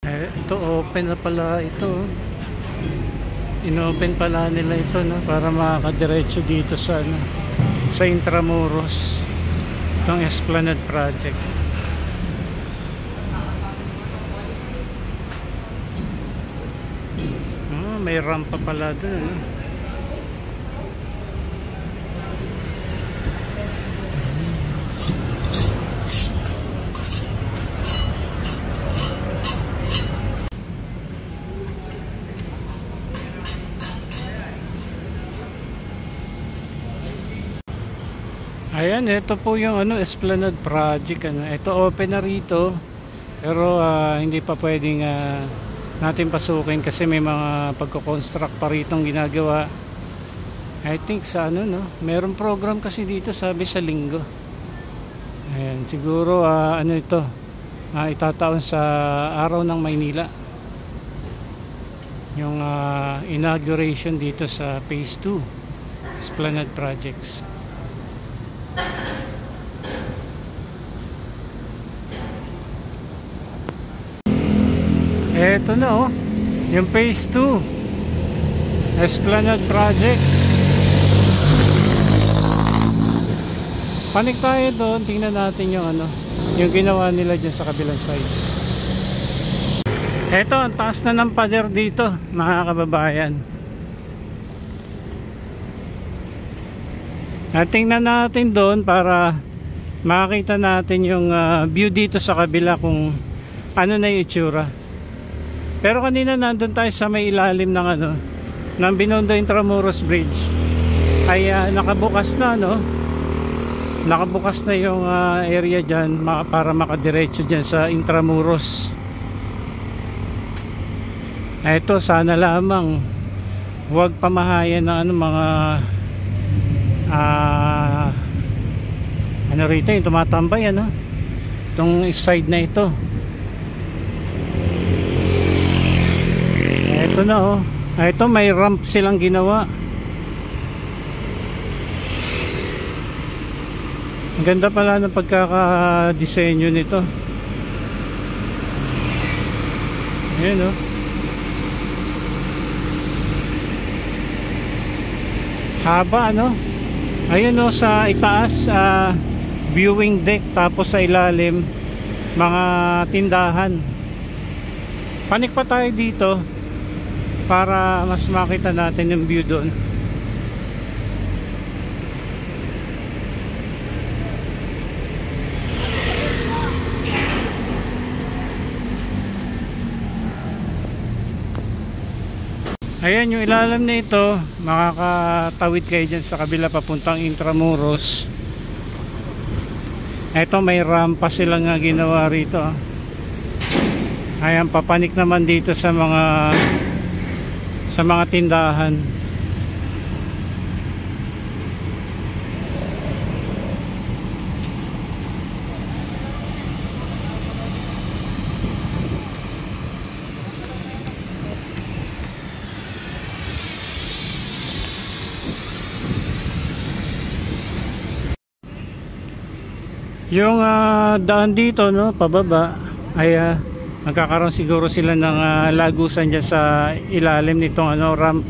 Ito open na pala ito. Inopen pala nila ito, no, para makakadiretso dito sa ano, sa Intramuros. Itong Esplanade Project. May rampa pala doon, no? Ayan, ito po yung ano, Esplanade Project, ano. Ito open na rito, pero hindi pa pwedeng natin pasukin kasi may mga pagko-construct pa ritong ginagawa. I think sa ano, no, meron program kasi dito, sabi sa Linggo. Ayan, siguro ano ito, itataon sa araw ng Maynila, yung inauguration dito sa Phase 2 Esplanade Projects. Eto na, oh, yung Phase 2 Esplanade Project. Panik tayo doon, tingnan natin yung ano, yung ginawa nila dyan sa kabilang side. Eto, ang taas na ng pader dito, mga kababayan. Tingnan natin doon para makakita natin yung view dito sa kabila, kung ano na yung itsura. Pero kanina nandun tayo sa may ilalim ng ano, ng Binondo Intramuros Bridge, ay nakabukas na, no? Nakabukas na yung area dyan para makadiretso dyan sa Intramuros. Ito, sana lamang huwag pamahayan ng ano, mga ano rito, yung tumatambay, ano, itong side na ito. Ito na, oh. Ito, may ramp silang ginawa. Ang ganda pala ng pagkakadesenyo nito. Ayan, oh. Haba, ano? Ayun, oh, sa itaas viewing deck, tapos sa ilalim mga tindahan. Panik pa tayo dito para mas makita natin yung view doon. Ayan yung ilalim na ito, makakatawid kayo dyan sa kabila papuntang Intramuros. Ito, may rampa silang ginawa rito. Ayan, papanik naman dito sa mga tindahan. Yung daan dito, no, pababa, ay magkakaroon siguro sila ng lagusan dyan sa ilalim nitong ano, ramp.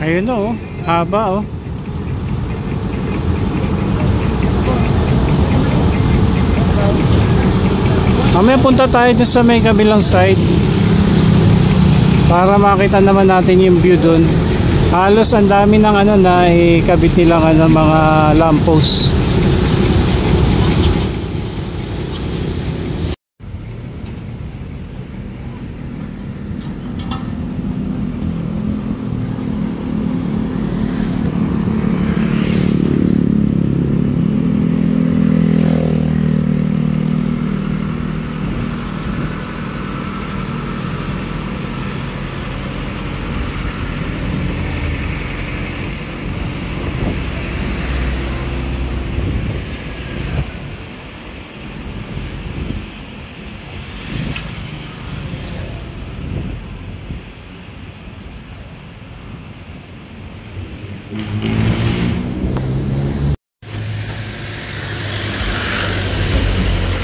Ayun, oh, haba, oh. Mamaya punta tayo dyan sa may kabilang side para makita naman natin yung view dun. Halos ang dami ng ano na ikabit nilang ano, mga lamppost.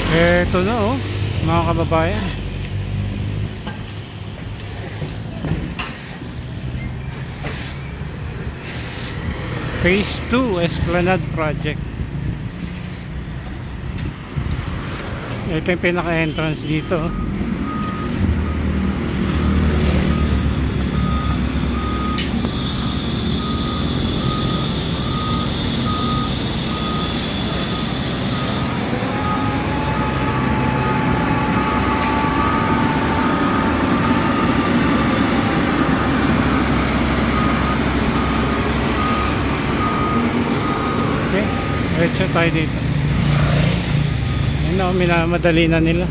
Eto na oh, mga kababayan. Phase 2 Esplanade Project. Ito yung pinaka-entrance dito. Okay, diretso tayo dito. Ayun o, minamadali na nila.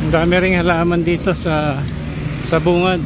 Ang dami ring halaman dito sa bungad.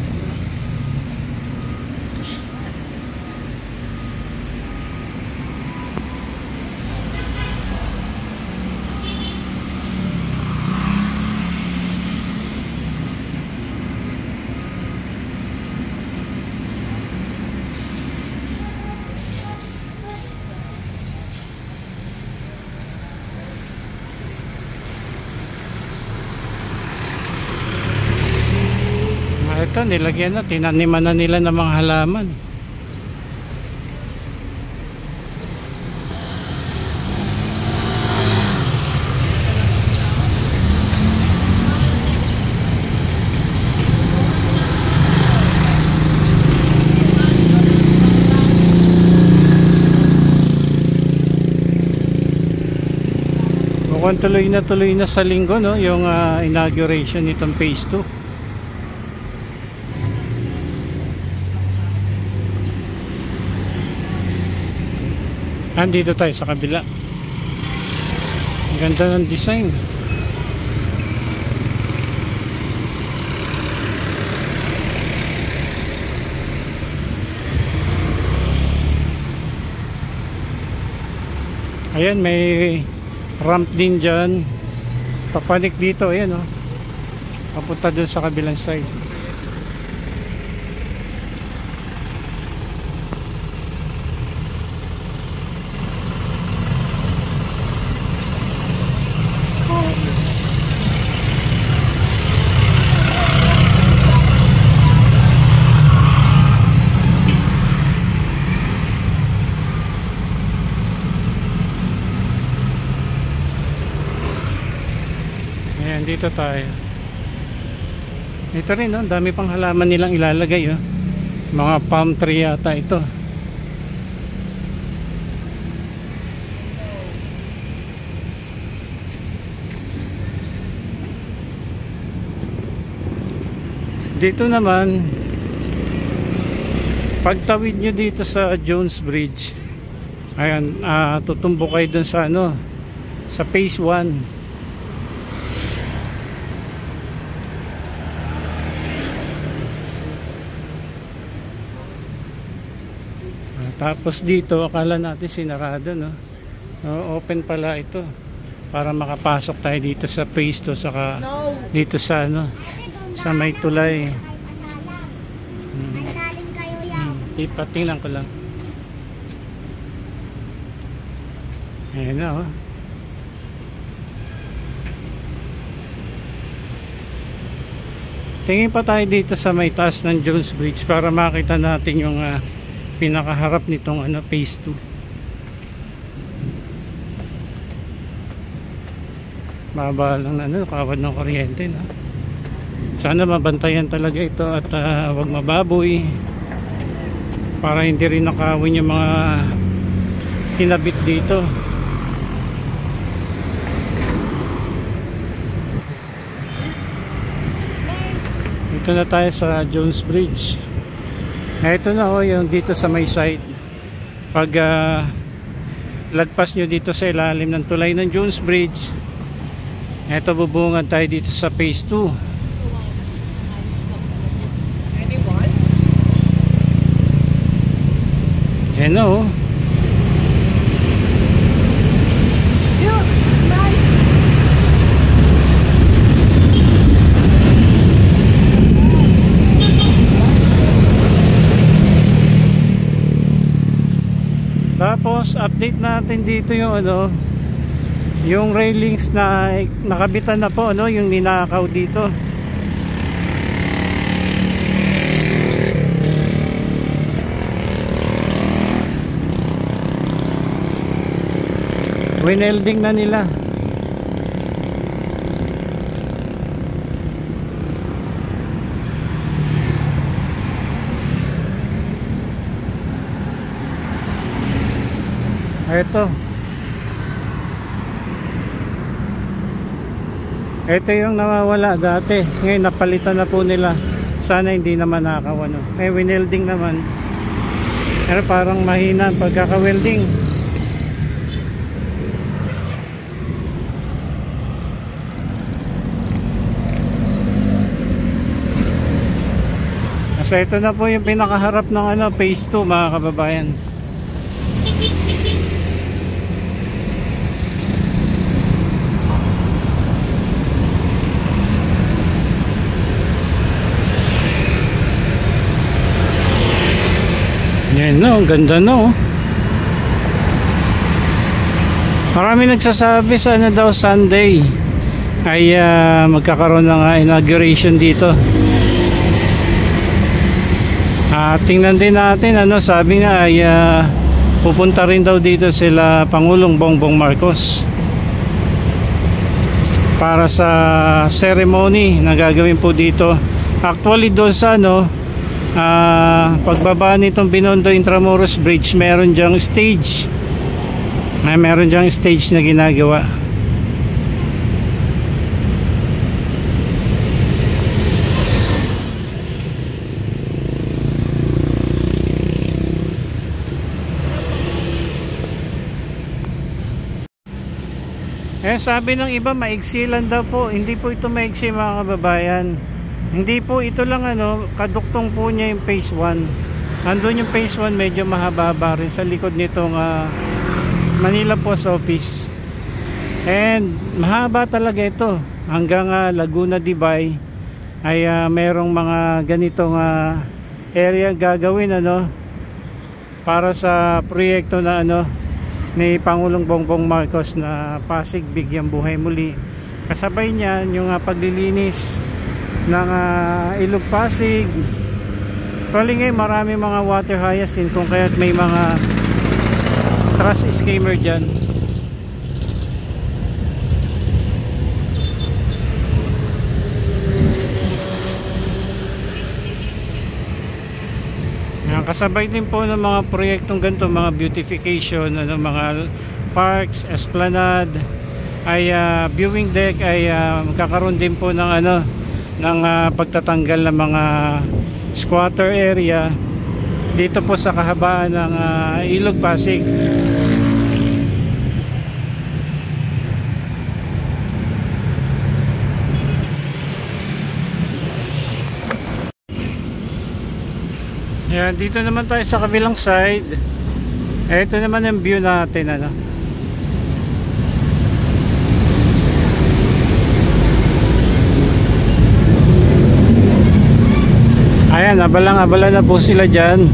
Ito, nilagyan na, tinaniman na nila ng mga halaman. Mukhang tuloy na sa linggo, no, yung inauguration nitong phase 2. Andito tayo sa kabila. Ang ganda ng design. Ayan, may ramp din dyan. Papanik dito, ayan o. Papunta dun sa kabilang side. Ayan, dito tayo. Ito rin, no? Dami pang halaman nilang ilalagay, oh. Mga palm tree yata ito. Dito naman, pagtawid nyo dito sa Jones Bridge, ayan, tutumbo kayo dun sa ano, sa phase 1. Tapos dito akala natin sinarado, no? Open pala ito para makapasok tayo dito sa phase 2 saka dito sa ano, sa may tulay. Ipatingnan ko lang. Ayan na, oh. Tingin pa tayo dito sa may taas ng Jones Bridge para makita natin yung pinakaharap nitong ano, phase 2. Baba lang na ano, kawad ng kuryente, no? Sana mabantayan talaga ito at wag mababoy para hindi rin nakawin yung mga kinabit dito. Dito na tayo sa Jones Bridge. Ito na ho, yung dito sa may side. Pag lagpas nyo dito sa ilalim ng tulay ng Jones Bridge, ito bubungan tayo dito sa phase 2. Yan na ho. Tapos update natin dito yung ano, yung railings na nakabitan na po, ano, yung ninakaw dito. Winelding na nila. Ito yung nawawala dati, ngayon napalitan na po nila. Sana hindi naman nakakaw, ano. May winelding naman, pero parang mahina ang pagkaka-welding. So ito na po yung pinakaharap ng ano, phase 2, mga kababayan. Yan, no, ganda, no. Marami nagsasabi sa ano daw, Sunday ay magkakaroon ng inauguration dito. Tingnan din natin, ano, sabi nga ay pupunta rin daw dito sila Pangulong Bongbong Marcos para sa ceremony na gagawin po dito. Actually doon sa ano, pagbaba nitong Binondo Intramuros Bridge, meron diyang stage, na ginagawa. Sabi ng iba maigsi lang daw po. Hindi po ito maigsi, mga kababayan. Hindi po ito lang, ano, kaduktong po niya yung phase 1. Andun yung phase 1, medyo mahaba rin sa likod nitong Manila Post Office. And mahaba talaga ito hanggang Laguna Dibay ay merong mga ganitong area gagawin, ano, para sa proyekto na ano ni Pangulong Bongbong Marcos na Pasig Bigyang Buhay Muli. Kasabay niyan yung paglilinis ng Ilog Pasig. Actually ngayon marami mga water hyacinth, kung kaya't may mga trash scammer dyan. Kasabay din po ng mga proyektong ganito, mga beautification, ano, mga parks, esplanade, ay viewing deck, ay magkakaroon din po ng ano, ng pagtatanggal ng mga squatter area dito po sa kahabaan ng Ilog Pasig. Yan, dito naman tayo sa kabilang side. Ito naman yung view natin, ano. Ayan, abalang-abala na po sila dyan.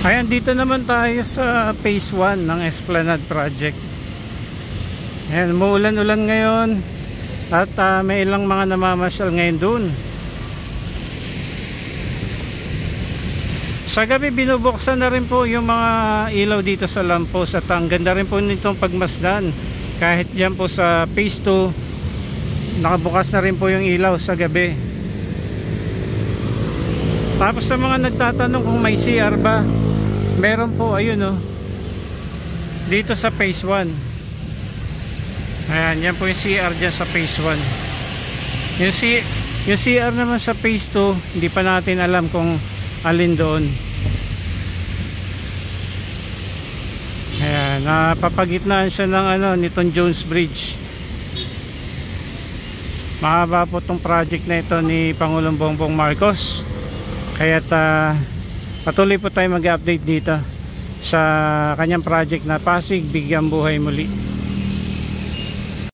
Ayan, dito naman tayo sa phase 1 ng Esplanade Project. Ayan, muulan-ulan ngayon at may ilang mga namamasyal ngayon dun. Sa gabi binubuksan na rin po yung mga ilaw dito sa lampos at ang ganda rin po nitong pagmasdan. Kahit dyan po sa phase 2 nakabukas na rin po yung ilaw sa gabi. Tapos sa mga nagtatanong kung may CR ba, meron po, ayun, oh, dito sa phase 1. Ayan, yan po yung CR dyan sa phase 1. Yung CR naman sa phase 2, hindi pa natin alam kung alin doon. Ayan, napapagitnaan siya ng ano, nitong Jones Bridge. Mahaba po itong project na ito ni Pangulong Bongbong Marcos. Kaya't Patuloy po tayo mag-update dito sa kanyang project na Pasig Bigyang Buhay Muli.